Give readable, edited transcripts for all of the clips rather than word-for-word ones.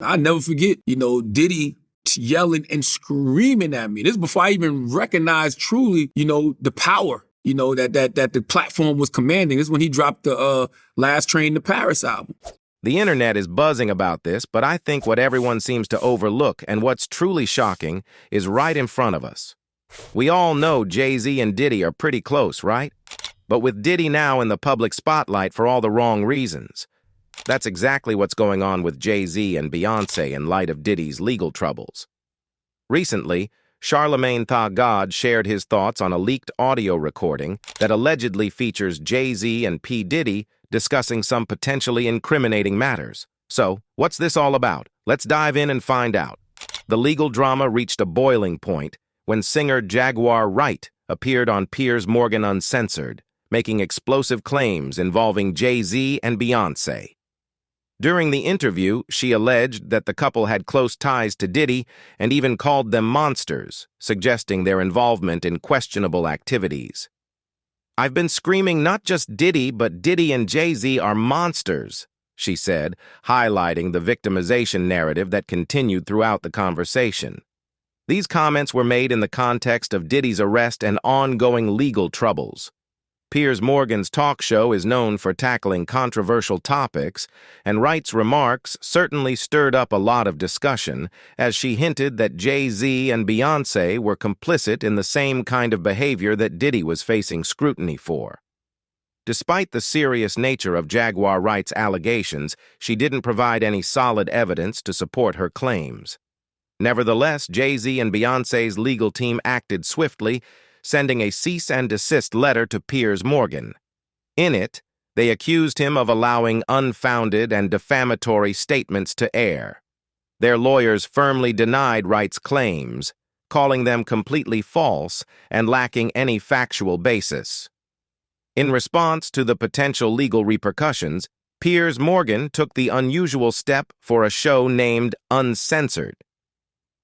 I never forget, Diddy yelling and screaming at me. This is before I even recognized truly, the power, that the platform was commanding. This is when he dropped the Last Train to Paris album. The internet is buzzing about this, but I think what everyone seems to overlook and what's truly shocking is right in front of us. We all know Jay-Z and Diddy are pretty close, right? But with Diddy now in the public spotlight for all the wrong reasons. That's exactly what's going on with Jay-Z and Beyoncé in light of Diddy's legal troubles. Recently, Charlamagne Tha God shared his thoughts on a leaked audio recording that allegedly features Jay-Z and P Diddy discussing some potentially incriminating matters. So, what's this all about? Let's dive in and find out. The legal drama reached a boiling point when singer Jaguar Wright appeared on Piers Morgan Uncensored, making explosive claims involving Jay-Z and Beyoncé. During the interview, she alleged that the couple had close ties to Diddy and even called them monsters, suggesting their involvement in questionable activities. "I've been screaming not just Diddy, but Diddy and Jay-Z are monsters," she said, highlighting the victimization narrative that continued throughout the conversation. These comments were made in the context of Diddy's arrest and ongoing legal troubles. Piers Morgan's talk show is known for tackling controversial topics, and Wright's remarks certainly stirred up a lot of discussion, as she hinted that Jay-Z and Beyoncé were complicit in the same kind of behavior that Diddy was facing scrutiny for. Despite the serious nature of Jaguar Wright's allegations, she didn't provide any solid evidence to support her claims. Nevertheless, Jay-Z and Beyoncé's legal team acted swiftly, sending a cease and desist letter to Piers Morgan. In it, they accused him of allowing unfounded and defamatory statements to air. Their lawyers firmly denied Wright's claims, calling them completely false and lacking any factual basis. In response to the potential legal repercussions, Piers Morgan took the unusual step for a show named Uncensored.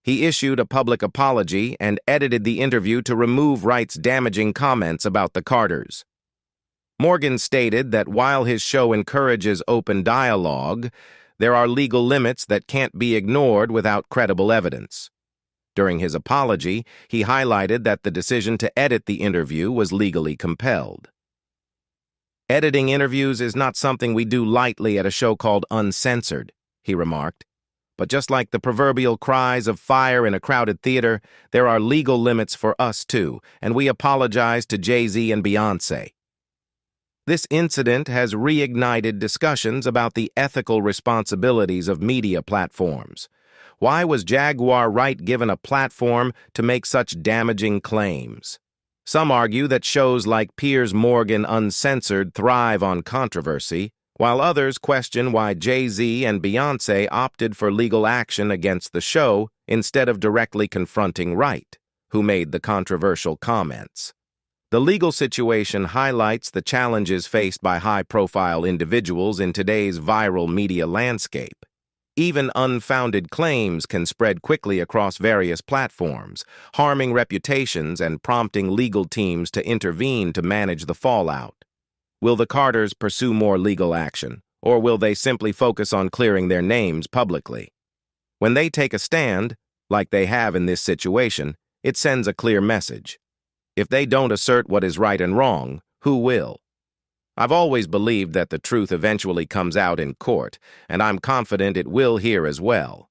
He issued a public apology and edited the interview to remove Wright's damaging comments about the Carters. Morgan stated that while his show encourages open dialogue, there are legal limits that can't be ignored without credible evidence. During his apology, he highlighted that the decision to edit the interview was legally compelled. "Editing interviews is not something we do lightly at a show called Uncensored," he remarked. "But just like the proverbial cries of fire in a crowded theater, there are legal limits for us too, and we apologize to Jay-Z and Beyoncé." This incident has reignited discussions about the ethical responsibilities of media platforms. Why was Jaguar Wright given a platform to make such damaging claims? Some argue that shows like Piers Morgan Uncensored thrive on controversy, while others question why Jay-Z and Beyoncé opted for legal action against the show instead of directly confronting Wright, who made the controversial comments. The legal situation highlights the challenges faced by high-profile individuals in today's viral media landscape. Even unfounded claims can spread quickly across various platforms, harming reputations and prompting legal teams to intervene to manage the fallout. Will the Carters pursue more legal action, or will they simply focus on clearing their names publicly? When they take a stand, like they have in this situation, it sends a clear message. If they don't assert what is right and wrong, who will? I've always believed that the truth eventually comes out in court, and I'm confident it will here as well.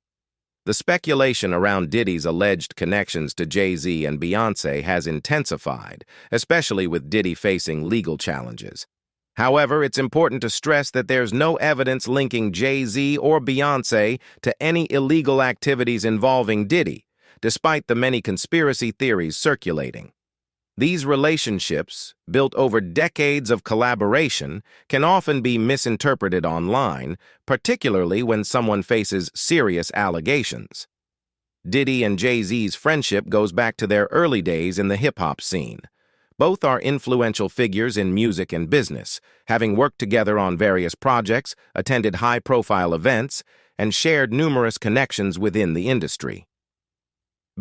The speculation around Diddy's alleged connections to Jay-Z and Beyoncé has intensified, especially with Diddy facing legal challenges. However, it's important to stress that there's no evidence linking Jay-Z or Beyoncé to any illegal activities involving Diddy, despite the many conspiracy theories circulating. These relationships, built over decades of collaboration, can often be misinterpreted online, particularly when someone faces serious allegations. Diddy and Jay-Z's friendship goes back to their early days in the hip-hop scene. Both are influential figures in music and business, having worked together on various projects, attended high-profile events, and shared numerous connections within the industry.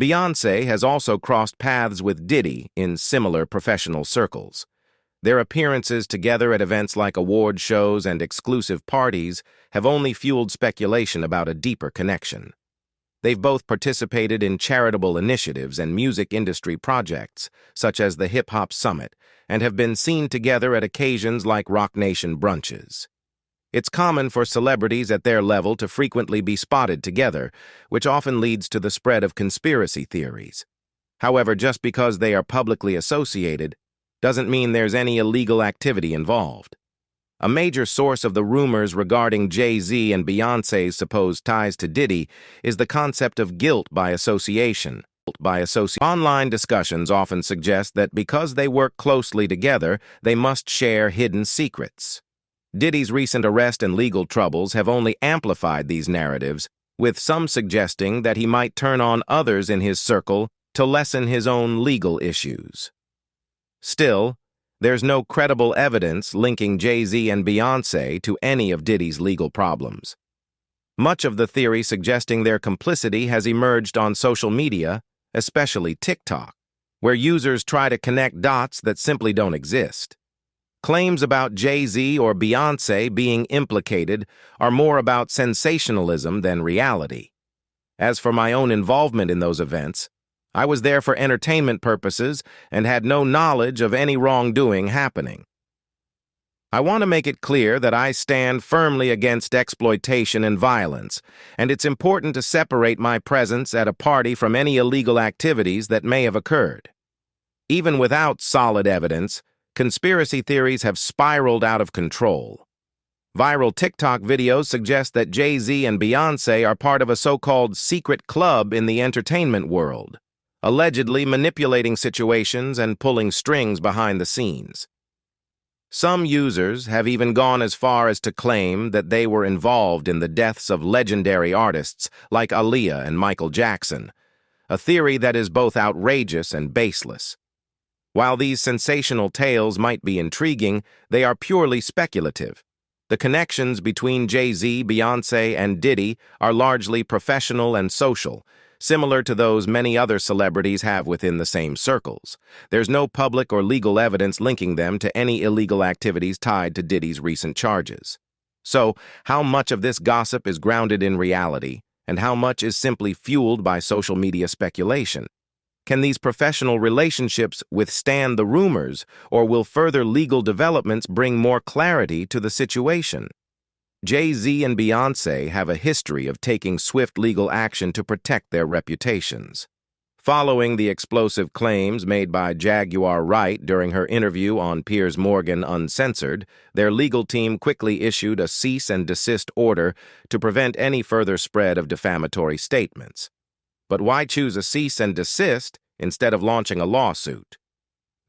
Beyoncé has also crossed paths with Diddy in similar professional circles. Their appearances together at events like award shows and exclusive parties have only fueled speculation about a deeper connection. They've both participated in charitable initiatives and music industry projects, such as the Hip Hop Summit, and have been seen together at occasions like Rock Nation brunches. It's common for celebrities at their level to frequently be spotted together, which often leads to the spread of conspiracy theories. However, just because they are publicly associated doesn't mean there's any illegal activity involved. A major source of the rumors regarding Jay-Z and Beyoncé's supposed ties to Diddy is the concept of guilt by association. Online discussions often suggest that because they work closely together, they must share hidden secrets. Diddy's recent arrest and legal troubles have only amplified these narratives, with some suggesting that he might turn on others in his circle to lessen his own legal issues. Still, there's no credible evidence linking Jay-Z and Beyoncé to any of Diddy's legal problems. Much of the theory suggesting their complicity has emerged on social media, especially TikTok, where users try to connect dots that simply don't exist. Claims about Jay-Z or Beyoncé being implicated are more about sensationalism than reality. As for my own involvement in those events, I was there for entertainment purposes and had no knowledge of any wrongdoing happening. I want to make it clear that I stand firmly against exploitation and violence, and it's important to separate my presence at a party from any illegal activities that may have occurred. Even without solid evidence, conspiracy theories have spiraled out of control. Viral TikTok videos suggest that Jay-Z and Beyoncé are part of a so-called secret club in the entertainment world, allegedly manipulating situations and pulling strings behind the scenes. Some users have even gone as far as to claim that they were involved in the deaths of legendary artists like Aaliyah and Michael Jackson, a theory that is both outrageous and baseless. While these sensational tales might be intriguing, they are purely speculative. The connections between Jay-Z, Beyoncé, and Diddy are largely professional and social, similar to those many other celebrities have within the same circles. There's no public or legal evidence linking them to any illegal activities tied to Diddy's recent charges. So, how much of this gossip is grounded in reality, and how much is simply fueled by social media speculation? Can these professional relationships withstand the rumors, or will further legal developments bring more clarity to the situation? Jay-Z and Beyoncé have a history of taking swift legal action to protect their reputations. Following the explosive claims made by Jaguar Wright during her interview on Piers Morgan Uncensored, their legal team quickly issued a cease and desist order to prevent any further spread of defamatory statements. But why choose a cease and desist instead of launching a lawsuit?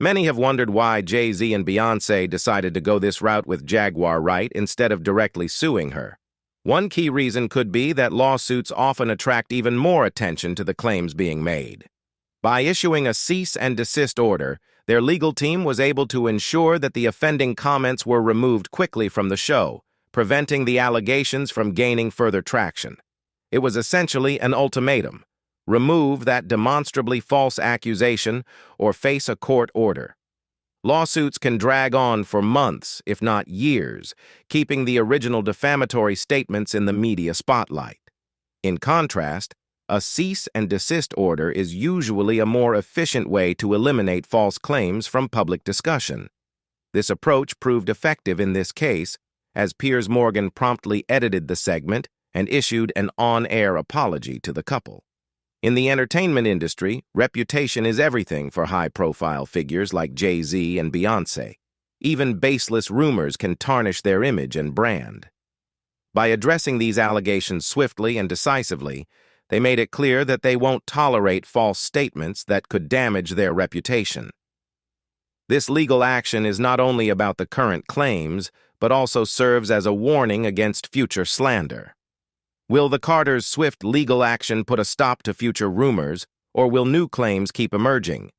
Many have wondered why Jay-Z and Beyoncé decided to go this route with Jaguar Wright instead of directly suing her. One key reason could be that lawsuits often attract even more attention to the claims being made. By issuing a cease and desist order, their legal team was able to ensure that the offending comments were removed quickly from the show, preventing the allegations from gaining further traction. It was essentially an ultimatum. Remove that demonstrably false accusation or face a court order. Lawsuits can drag on for months, if not years, keeping the original defamatory statements in the media spotlight. In contrast, a cease and desist order is usually a more efficient way to eliminate false claims from public discussion. This approach proved effective in this case, as Piers Morgan promptly edited the segment and issued an on-air apology to the couple. In the entertainment industry, reputation is everything for high-profile figures like Jay-Z and Beyoncé. Even baseless rumors can tarnish their image and brand. By addressing these allegations swiftly and decisively, they made it clear that they won't tolerate false statements that could damage their reputation. This legal action is not only about the current claims, but also serves as a warning against future slander. Will the Carters' swift legal action put a stop to future rumors, or will new claims keep emerging?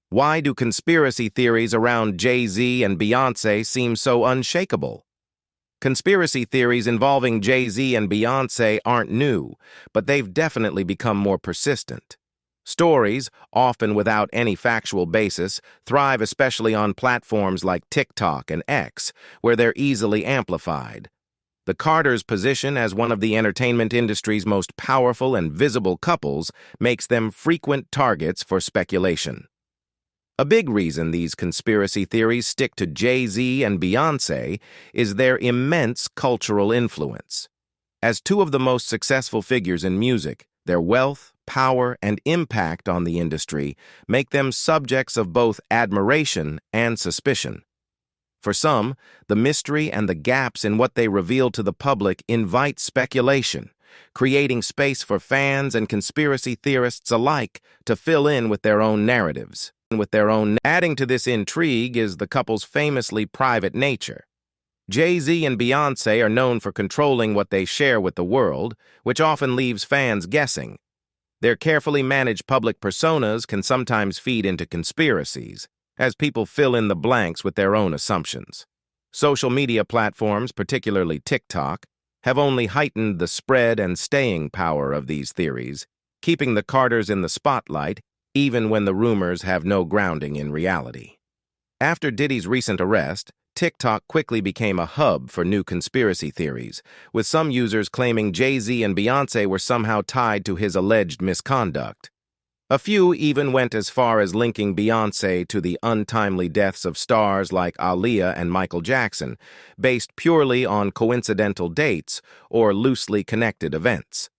Why do conspiracy theories around Jay-Z and Beyoncé seem so unshakable? Conspiracy theories involving Jay-Z and Beyoncé aren't new, but they've definitely become more persistent. Stories, often without any factual basis, thrive especially on platforms like TikTok and X, where they're easily amplified. The Carters' position as one of the entertainment industry's most powerful and visible couples makes them frequent targets for speculation. A big reason these conspiracy theories stick to Jay-Z and Beyoncé is their immense cultural influence. As two of the most successful figures in music, their wealth, power, and impact on the industry make them subjects of both admiration and suspicion. For some, the mystery and the gaps in what they reveal to the public invite speculation, creating space for fans and conspiracy theorists alike to fill in with their own narratives. Adding to this intrigue is the couple's famously private nature. Jay-Z and Beyoncé are known for controlling what they share with the world, which often leaves fans guessing. Their carefully managed public personas can sometimes feed into conspiracies, as people fill in the blanks with their own assumptions. Social media platforms, particularly TikTok, have only heightened the spread and staying power of these theories, keeping the Carters in the spotlight even when the rumors have no grounding in reality. After Diddy's recent arrest, TikTok quickly became a hub for new conspiracy theories, with some users claiming Jay-Z and Beyoncé were somehow tied to his alleged misconduct. A few even went as far as linking Beyoncé to the untimely deaths of stars like Aaliyah and Michael Jackson, based purely on coincidental dates or loosely connected events.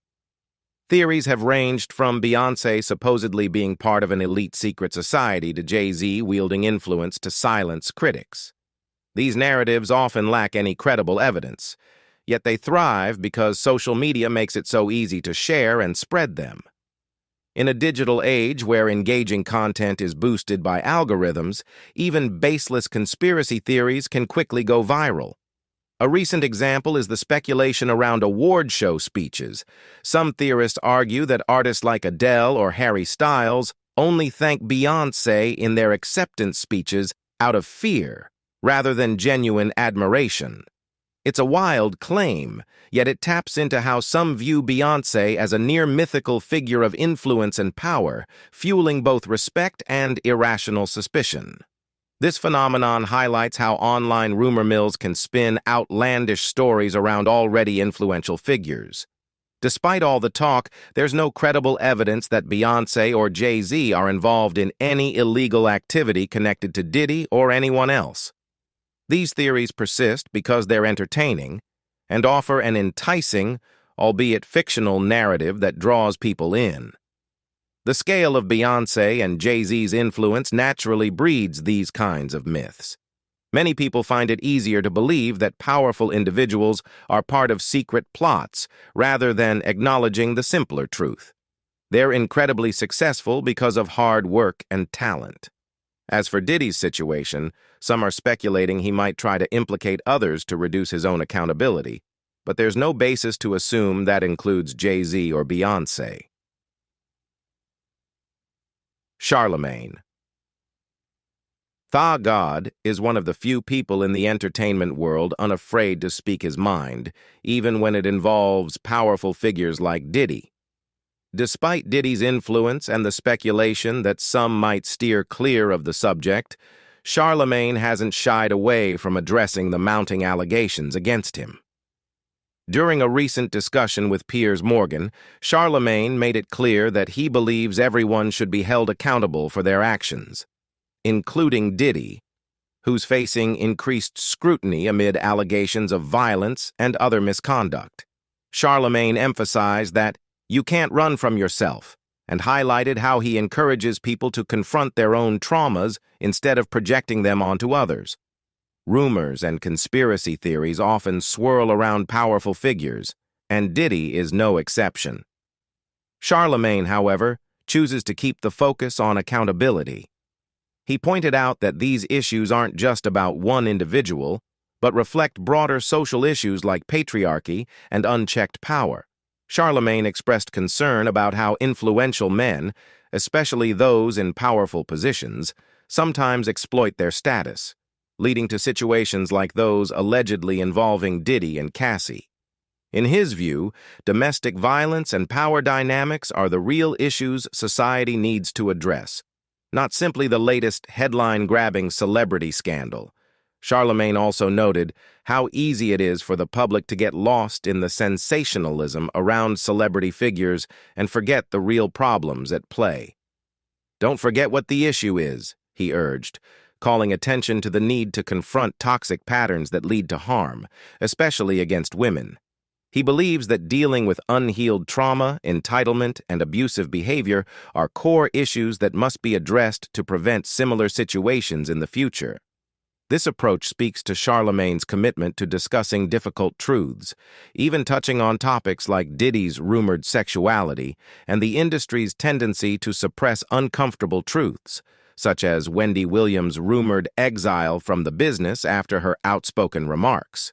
Theories have ranged from Beyoncé supposedly being part of an elite secret society to Jay-Z wielding influence to silence critics. These narratives often lack any credible evidence, yet they thrive because social media makes it so easy to share and spread them. In a digital age where engaging content is boosted by algorithms, even baseless conspiracy theories can quickly go viral. A recent example is the speculation around award show speeches. Some theorists argue that artists like Adele or Harry Styles only thank Beyoncé in their acceptance speeches out of fear, rather than genuine admiration. It's a wild claim, yet it taps into how some view Beyoncé as a near-mythical figure of influence and power, fueling both respect and irrational suspicion. This phenomenon highlights how online rumor mills can spin outlandish stories around already influential figures. Despite all the talk, there's no credible evidence that Beyoncé or Jay-Z are involved in any illegal activity connected to Diddy or anyone else. These theories persist because they're entertaining and offer an enticing, albeit fictional, narrative that draws people in. The scale of Beyoncé and Jay-Z's influence naturally breeds these kinds of myths. Many people find it easier to believe that powerful individuals are part of secret plots rather than acknowledging the simpler truth. They're incredibly successful because of hard work and talent. As for Diddy's situation, some are speculating he might try to implicate others to reduce his own accountability, but there's no basis to assume that includes Jay-Z or Beyoncé. Charlamagne Tha God is one of the few people in the entertainment world unafraid to speak his mind, even when it involves powerful figures like Diddy. Despite Diddy's influence and the speculation that some might steer clear of the subject, Charlamagne hasn't shied away from addressing the mounting allegations against him. During a recent discussion with Piers Morgan, Charlamagne made it clear that he believes everyone should be held accountable for their actions, including Diddy, who's facing increased scrutiny amid allegations of violence and other misconduct. Charlamagne emphasized that you can't run from yourself and highlighted how he encourages people to confront their own traumas instead of projecting them onto others. Rumors and conspiracy theories often swirl around powerful figures, and Diddy is no exception. Charlamagne, however, chooses to keep the focus on accountability. He pointed out that these issues aren't just about one individual, but reflect broader social issues like patriarchy and unchecked power. Charlamagne expressed concern about how influential men, especially those in powerful positions, sometimes exploit their status, leading to situations like those allegedly involving Diddy and Cassie. In his view, domestic violence and power dynamics are the real issues society needs to address, not simply the latest headline-grabbing celebrity scandal. Charlamagne also noted how easy it is for the public to get lost in the sensationalism around celebrity figures and forget the real problems at play. "Don't forget what the issue is," he urged, calling attention to the need to confront toxic patterns that lead to harm, especially against women. He believes that dealing with unhealed trauma, entitlement, and abusive behavior are core issues that must be addressed to prevent similar situations in the future. This approach speaks to Charlamagne's commitment to discussing difficult truths, even touching on topics like Diddy's rumored sexuality and the industry's tendency to suppress uncomfortable truths, such as Wendy Williams' rumored exile from the business after her outspoken remarks.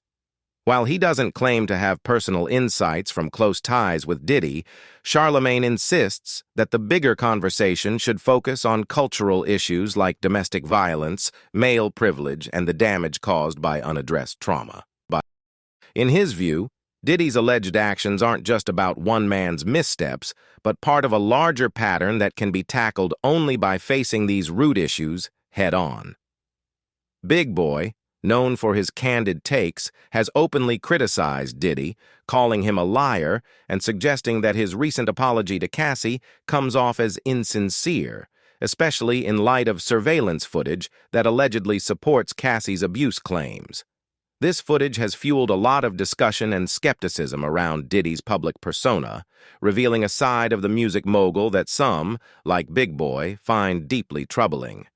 While he doesn't claim to have personal insights from close ties with Diddy, Charlamagne insists that the bigger conversation should focus on cultural issues like domestic violence, male privilege, and the damage caused by unaddressed trauma. But in his view, Diddy's alleged actions aren't just about one man's missteps, but part of a larger pattern that can be tackled only by facing these root issues head-on. Big Boy, known for his candid takes, has openly criticized Diddy, calling him a liar and suggesting that his recent apology to Cassie comes off as insincere, especially in light of surveillance footage that allegedly supports Cassie's abuse claims. This footage has fueled a lot of discussion and skepticism around Diddy's public persona, revealing a side of the music mogul that some, like Big Boy, find deeply troubling.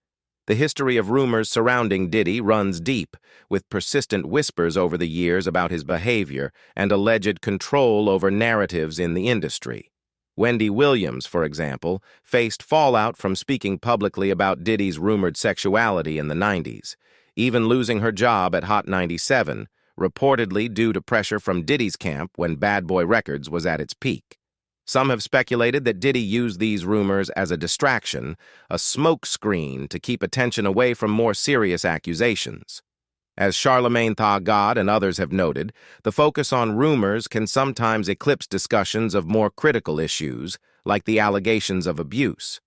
The history of rumors surrounding Diddy runs deep, with persistent whispers over the years about his behavior and alleged control over narratives in the industry. Wendy Williams, for example, faced fallout from speaking publicly about Diddy's rumored sexuality in the 90s, even losing her job at Hot 97, reportedly due to pressure from Diddy's camp when Bad Boy Records was at its peak. Some have speculated that Diddy used these rumors as a distraction, a smokescreen to keep attention away from more serious accusations. As Charlamagne Tha God and others have noted, the focus on rumors can sometimes eclipse discussions of more critical issues, like the allegations of abuse.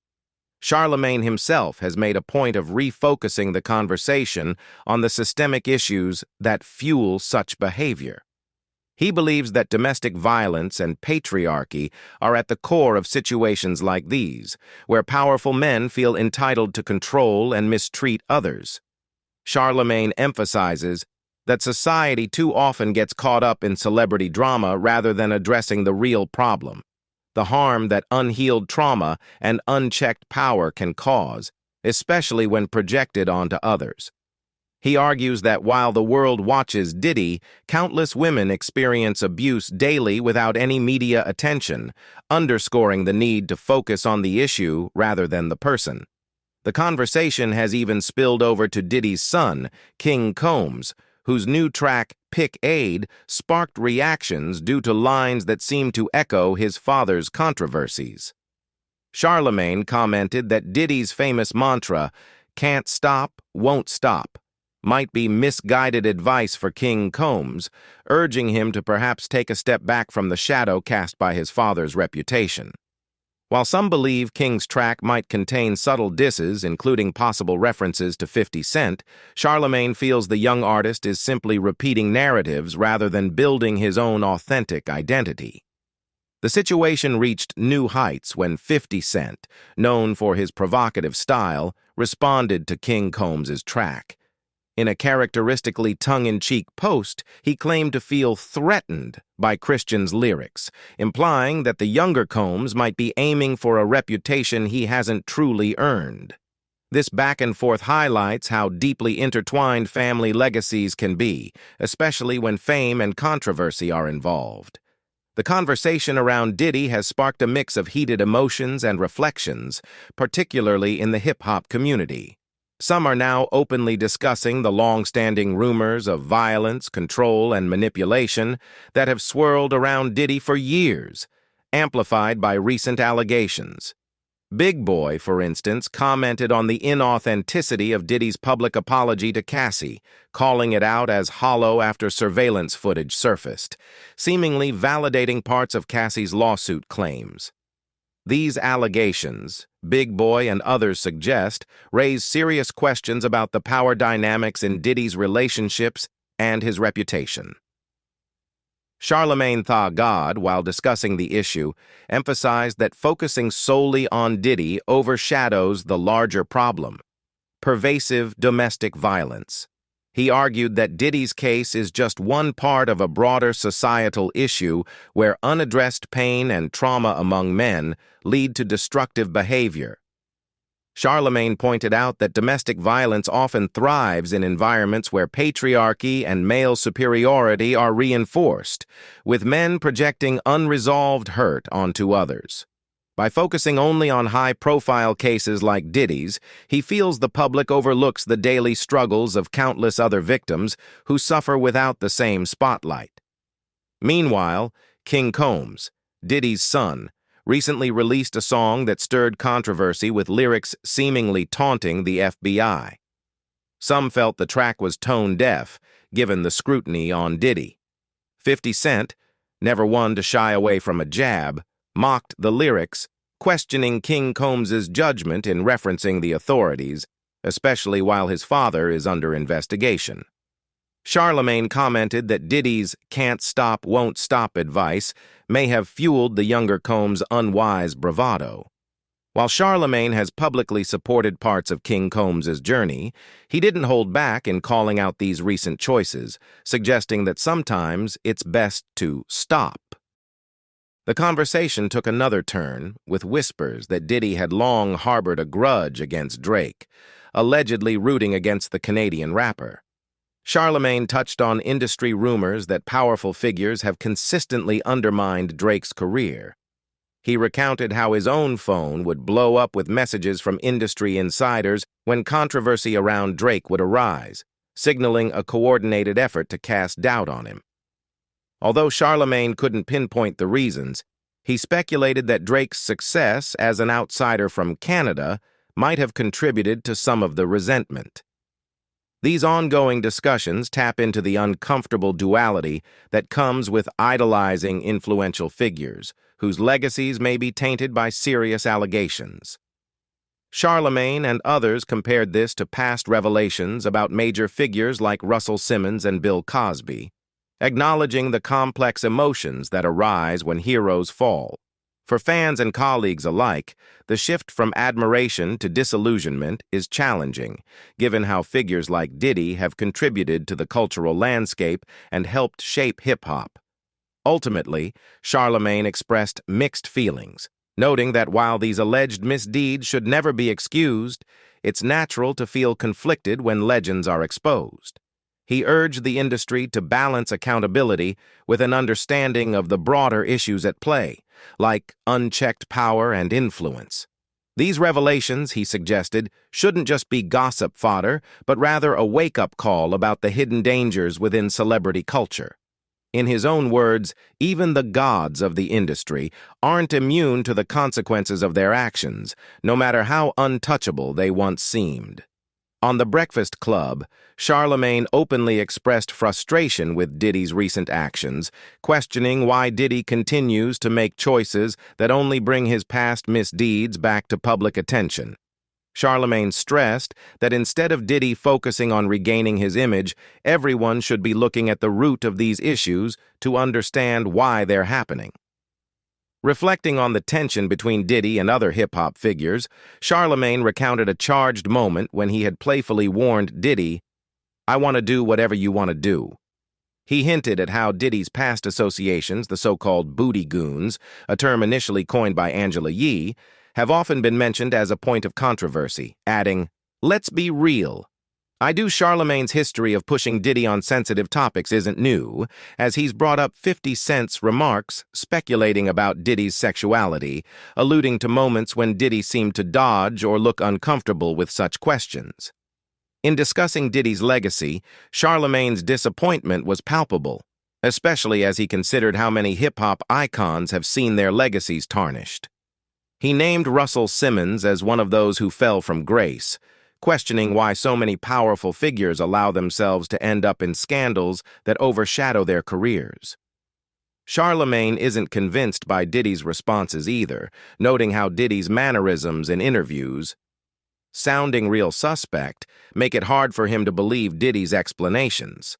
Charlamagne himself has made a point of refocusing the conversation on the systemic issues that fuel such behavior. He believes that domestic violence and patriarchy are at the core of situations like these, where powerful men feel entitled to control and mistreat others. Charlamagne emphasizes that society too often gets caught up in celebrity drama rather than addressing the real problem, the harm that unhealed trauma and unchecked power can cause, especially when projected onto others. He argues that while the world watches Diddy, countless women experience abuse daily without any media attention, underscoring the need to focus on the issue rather than the person. The conversation has even spilled over to Diddy's son, King Combs, whose new track, Pick Aid, sparked reactions due to lines that seem to echo his father's controversies. Charlamagne commented that Diddy's famous mantra, "Can't stop, won't stop," might be misguided advice for King Combs, urging him to perhaps take a step back from the shadow cast by his father's reputation. While some believe King's track might contain subtle disses, including possible references to 50 Cent, Charlamagne feels the young artist is simply repeating narratives rather than building his own authentic identity. The situation reached new heights when 50 Cent, known for his provocative style, responded to King Combs' track. In a characteristically tongue-in-cheek post, he claimed to feel threatened by Christian's lyrics, implying that the younger Combs might be aiming for a reputation he hasn't truly earned. This back-and-forth highlights how deeply intertwined family legacies can be, especially when fame and controversy are involved. The conversation around Diddy has sparked a mix of heated emotions and reflections, particularly in the hip-hop community. Some are now openly discussing the long-standing rumors of violence, control, and manipulation that have swirled around Diddy for years, amplified by recent allegations. Big Boy, for instance, commented on the inauthenticity of Diddy's public apology to Cassie, calling it out as hollow after surveillance footage surfaced, seemingly validating parts of Cassie's lawsuit claims. These allegations, Big Boy and others suggest, raise serious questions about the power dynamics in Diddy's relationships and his reputation. Charlamagne Tha God, while discussing the issue, emphasized that focusing solely on Diddy overshadows the larger problem: pervasive domestic violence. He argued that Diddy's case is just one part of a broader societal issue where unaddressed pain and trauma among men lead to destructive behavior. Charlamagne pointed out that domestic violence often thrives in environments where patriarchy and male superiority are reinforced, with men projecting unresolved hurt onto others. By focusing only on high-profile cases like Diddy's, he feels the public overlooks the daily struggles of countless other victims who suffer without the same spotlight. Meanwhile, King Combs, Diddy's son, recently released a song that stirred controversy with lyrics seemingly taunting the FBI. Some felt the track was tone-deaf, given the scrutiny on Diddy. 50 Cent, never one to shy away from a jab, mocked the lyrics, questioning King Combs's judgment in referencing the authorities, especially while his father is under investigation. Charlamagne commented that Diddy's "can't stop, won't stop" advice may have fueled the younger Combs' unwise bravado. While Charlamagne has publicly supported parts of King Combs' journey, he didn't hold back in calling out these recent choices, suggesting that sometimes it's best to stop. The conversation took another turn, with whispers that Diddy had long harbored a grudge against Drake, allegedly rooting against the Canadian rapper. Charlamagne touched on industry rumors that powerful figures have consistently undermined Drake's career. He recounted how his own phone would blow up with messages from industry insiders when controversy around Drake would arise, signaling a coordinated effort to cast doubt on him. Although Charlamagne couldn't pinpoint the reasons, he speculated that Drake's success as an outsider from Canada might have contributed to some of the resentment. These ongoing discussions tap into the uncomfortable duality that comes with idolizing influential figures, whose legacies may be tainted by serious allegations. Charlamagne and others compared this to past revelations about major figures like Russell Simmons and Bill Cosby, acknowledging the complex emotions that arise when heroes fall. For fans and colleagues alike, the shift from admiration to disillusionment is challenging, given how figures like Diddy have contributed to the cultural landscape and helped shape hip-hop. Ultimately, Charlamagne expressed mixed feelings, noting that while these alleged misdeeds should never be excused, it's natural to feel conflicted when legends are exposed. He urged the industry to balance accountability with an understanding of the broader issues at play, like unchecked power and influence. These revelations, he suggested, shouldn't just be gossip fodder, but rather a wake-up call about the hidden dangers within celebrity culture. In his own words, even the gods of the industry aren't immune to the consequences of their actions, no matter how untouchable they once seemed. On The Breakfast Club, Charlamagne openly expressed frustration with Diddy's recent actions, questioning why Diddy continues to make choices that only bring his past misdeeds back to public attention. Charlamagne stressed that instead of Diddy focusing on regaining his image, everyone should be looking at the root of these issues to understand why they're happening. Reflecting on the tension between Diddy and other hip-hop figures, Charlamagne recounted a charged moment when he had playfully warned Diddy, "I want to do whatever you want to do." He hinted at how Diddy's past associations, the so-called booty goons, a term initially coined by Angela Yee, have often been mentioned as a point of controversy, adding, "Let's be real. I do Charlamagne's history of pushing Diddy on sensitive topics isn't new, as he's brought up 50 Cent's remarks speculating about Diddy's sexuality, alluding to moments when Diddy seemed to dodge or look uncomfortable with such questions." In discussing Diddy's legacy, Charlamagne's disappointment was palpable, especially as he considered how many hip-hop icons have seen their legacies tarnished. He named Russell Simmons as one of those who fell from grace, questioning why so many powerful figures allow themselves to end up in scandals that overshadow their careers. Charlamagne isn't convinced by Diddy's responses either, noting how Diddy's mannerisms in interviews, sounding real suspect, make it hard for him to believe Diddy's explanations.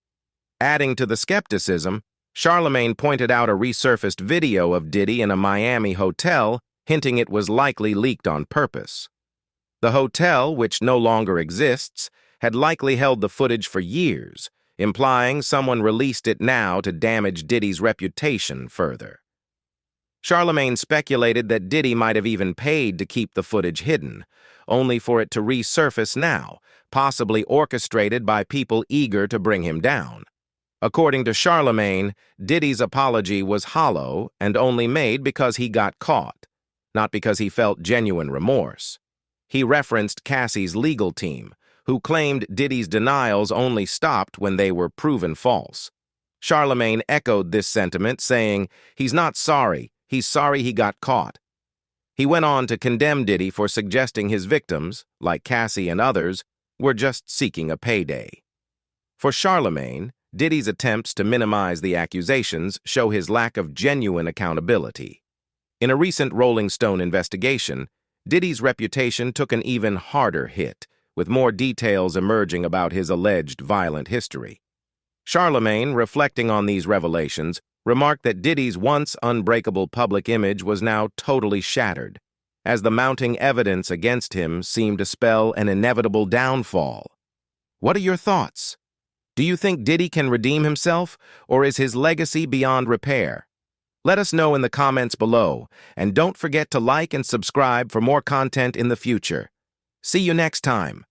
Adding to the skepticism, Charlamagne pointed out a resurfaced video of Diddy in a Miami hotel, hinting it was likely leaked on purpose. The hotel, which no longer exists, had likely held the footage for years, implying someone released it now to damage Diddy's reputation further. Charlamagne speculated that Diddy might have even paid to keep the footage hidden, only for it to resurface now, possibly orchestrated by people eager to bring him down. According to Charlamagne, Diddy's apology was hollow and only made because he got caught, not because he felt genuine remorse. He referenced Cassie's legal team, who claimed Diddy's denials only stopped when they were proven false. Charlamagne echoed this sentiment, saying, "He's not sorry, he's sorry he got caught." He went on to condemn Diddy for suggesting his victims, like Cassie and others, were just seeking a payday. For Charlamagne, Diddy's attempts to minimize the accusations show his lack of genuine accountability. In a recent Rolling Stone investigation, Diddy's reputation took an even harder hit, with more details emerging about his alleged violent history. Charlamagne, reflecting on these revelations, remarked that Diddy's once unbreakable public image was now totally shattered, as the mounting evidence against him seemed to spell an inevitable downfall. What are your thoughts? Do you think Diddy can redeem himself, or is his legacy beyond repair? Let us know in the comments below, and don't forget to like and subscribe for more content in the future. See you next time.